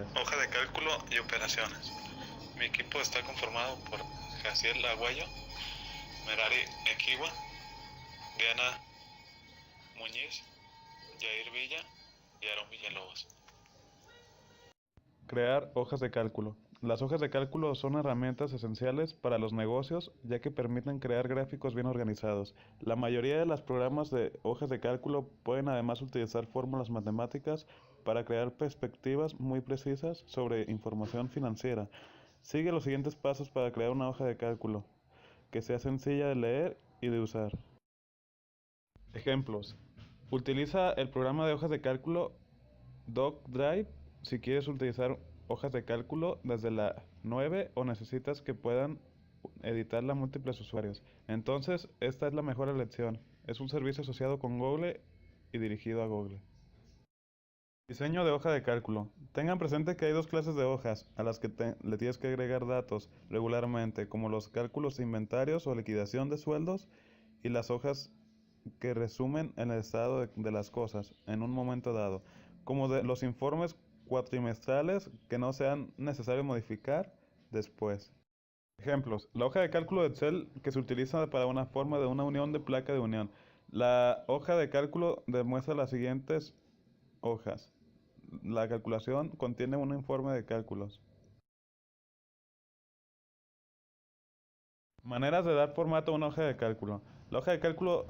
diferentes. Hoja de cálculo y operaciones. Mi equipo está conformado por Jaciel Aguayo, Merari Equiwa, Diana Muñiz, Jair Villa y Aaron Villalobos. Crear hojas de cálculo. Las hojas de cálculo son herramientas esenciales para los negocios, ya que permiten crear gráficos bien organizados. La mayoría de los programas de hojas de cálculo pueden además utilizar fórmulas matemáticas para crear perspectivas muy precisas sobre información financiera. Sigue los siguientes pasos para crear una hoja de cálculo que sea sencilla de leer y de usar. Ejemplos. Utiliza el programa de hojas de cálculo DocDrive si quieres utilizar hojas de cálculo desde la 9 o necesitas que puedan editarla múltiples usuarios. Entonces, esta es la mejor elección. Es un servicio asociado con Google y dirigido a Google. Diseño de hoja de cálculo. Tengan presente que hay dos clases de hojas a las que le tienes que agregar datos regularmente, como los cálculos de inventarios o liquidación de sueldos y las hojas que resumen el estado de las cosas en un momento dado, como de los informes cuatrimestrales que no sean necesario modificar después. Ejemplos. La hoja de cálculo de Excel que se utiliza para una forma de una unión de placa de unión. La hoja de cálculo demuestra las siguientes hojas. La calculación contiene un informe de cálculos. Maneras de dar formato a una hoja de cálculo. La hoja de cálculo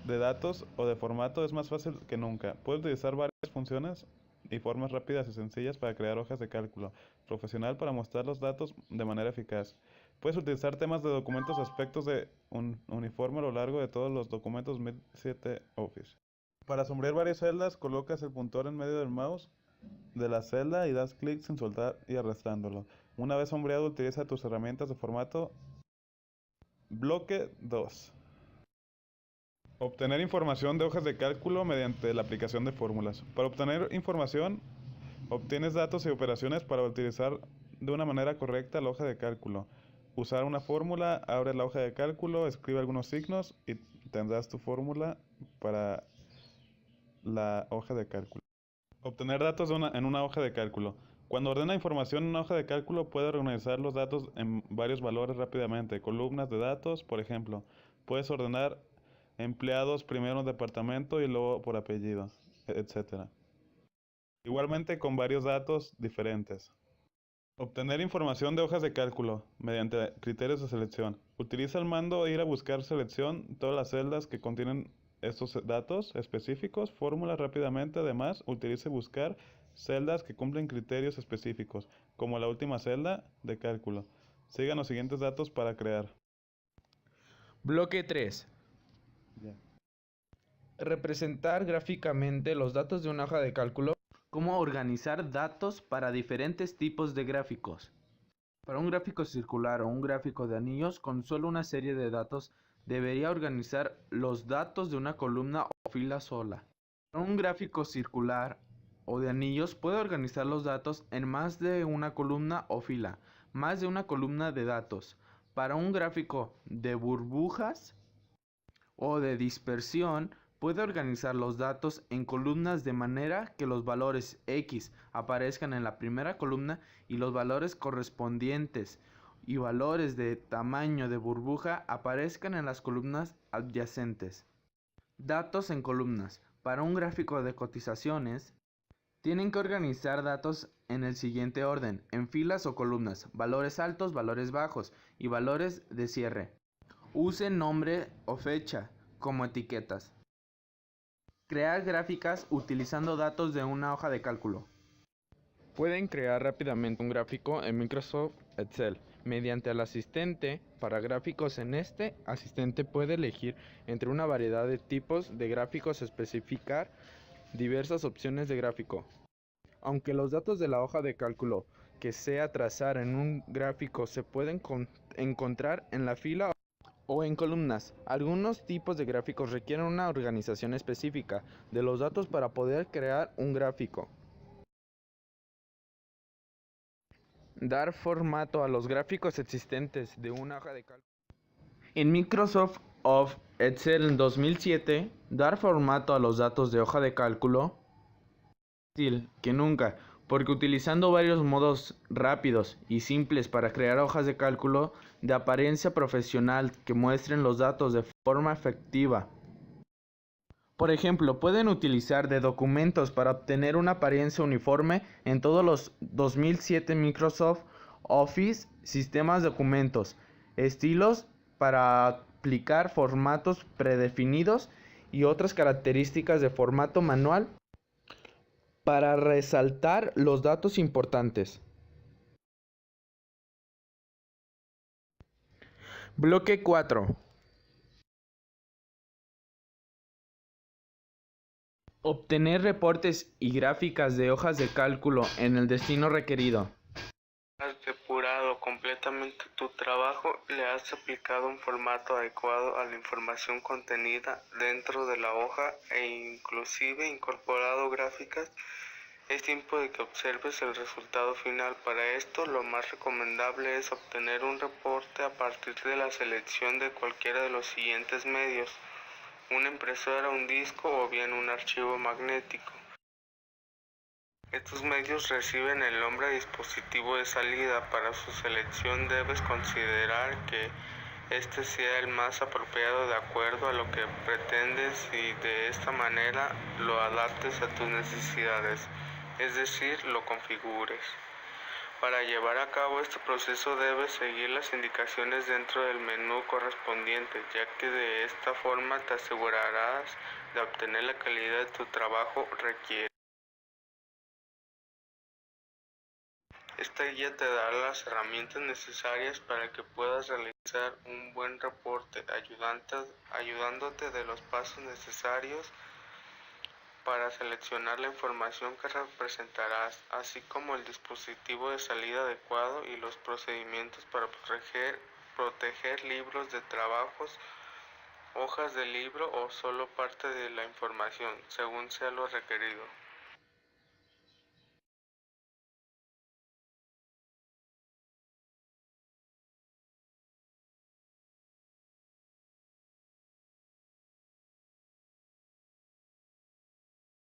de datos o de formato es más fácil que nunca. Puedes utilizar varias funciones y formas rápidas y sencillas para crear hojas de cálculo profesional para mostrar los datos de manera eficaz. Puedes utilizar temas de documentos aspectos de un uniforme a lo largo de todos los documentos 1007 Office. Para sombrear varias celdas, colocas el puntor en medio del mouse de la celda y das clic sin soltar y arrastrándolo. Una vez sombreado, utiliza tus herramientas de formato. Bloque 2. Obtener información de hojas de cálculo mediante la aplicación de fórmulas. Para obtener información, obtienes datos y operaciones para utilizar de una manera correcta la hoja de cálculo. Usar una fórmula, abre la hoja de cálculo, escribe algunos signos y tendrás tu fórmula para la hoja de cálculo. Obtener datos en una hoja de cálculo. Cuando ordena información en una hoja de cálculo, puede organizar los datos en varios valores rápidamente. Columnas de datos, por ejemplo. Puedes ordenar empleados primero en departamento y luego por apellido, etc. Igualmente con varios datos diferentes. Obtener información de hojas de cálculo mediante criterios de selección. Utiliza el mando ir a buscar selección todas las celdas que contienen estos datos específicos, fórmulas rápidamente. Además, utilice buscar celdas que cumplen criterios específicos, como la última celda de cálculo. Sigan los siguientes datos para crear. Bloque 3. Ya. Representar gráficamente los datos de una hoja de cálculo. Cómo organizar datos para diferentes tipos de gráficos. Para un gráfico circular o un gráfico de anillos con solo una serie de datos, debería organizar los datos de una columna o fila sola. Para un gráfico circular o de anillos puede organizar los datos en más de una columna o fila, más de una columna de datos. Para un gráfico de burbujas o de dispersión, puede organizar los datos en columnas de manera que los valores X aparezcan en la primera columna y los valores correspondientes y valores de tamaño de burbuja aparezcan en las columnas adyacentes. Datos en columnas. Para un gráfico de cotizaciones, tienen que organizar datos en el siguiente orden, en filas o columnas, valores altos, valores bajos y valores de cierre. Use nombre o fecha como etiquetas. Crear gráficas utilizando datos de una hoja de cálculo. Pueden crear rápidamente un gráfico en Microsoft Excel mediante el asistente para gráficos. En este asistente puede elegir entre una variedad de tipos de gráficos, especificar diversas opciones de gráfico. Aunque los datos de la hoja de cálculo que sea trazar en un gráfico se pueden encontrar en la fila o en columnas, algunos tipos de gráficos requieren una organización específica de los datos para poder crear un gráfico. Dar formato a los gráficos existentes de una hoja de cálculo. En Microsoft Excel 2007, dar formato a los datos de hoja de cálculo más fácil que nunca. porque utilizando varios modos rápidos y simples para crear hojas de cálculo de apariencia profesional que muestren los datos de forma efectiva. Por ejemplo, pueden utilizar de documentos para obtener una apariencia uniforme en todos los 2007 Microsoft Office, sistemas de documentos, estilos para aplicar formatos predefinidos y otras características de formato manual para resaltar los datos importantes. Bloque 4. Obtener reportes y gráficas de hojas de cálculo en el destino requerido. Has depurado completamente tu trabajo, le has aplicado un formato adecuado a la información contenida dentro de la hoja e inclusive incorporado gráficas. Es tiempo de que observes el resultado final. Para esto, lo más recomendable es obtener un reporte a partir de la selección de cualquiera de los siguientes medios: una impresora, un disco o bien un archivo magnético. Estos medios reciben el nombre de dispositivo de salida. Para su selección debes considerar que este sea el más apropiado de acuerdo a lo que pretendes y de esta manera lo adaptes a tus necesidades, es decir, lo configures. Para llevar a cabo este proceso debes seguir las indicaciones dentro del menú correspondiente, ya que de esta forma te asegurarás de obtener la calidad que tu trabajo requiere. Esta guía te dará las herramientas necesarias para que puedas realizar un buen reporte, ayudándote de los pasos necesarios para seleccionar la información que representarás, así como el dispositivo de salida adecuado y los procedimientos para proteger libros de trabajos, hojas de libro o solo parte de la información, según sea lo requerido.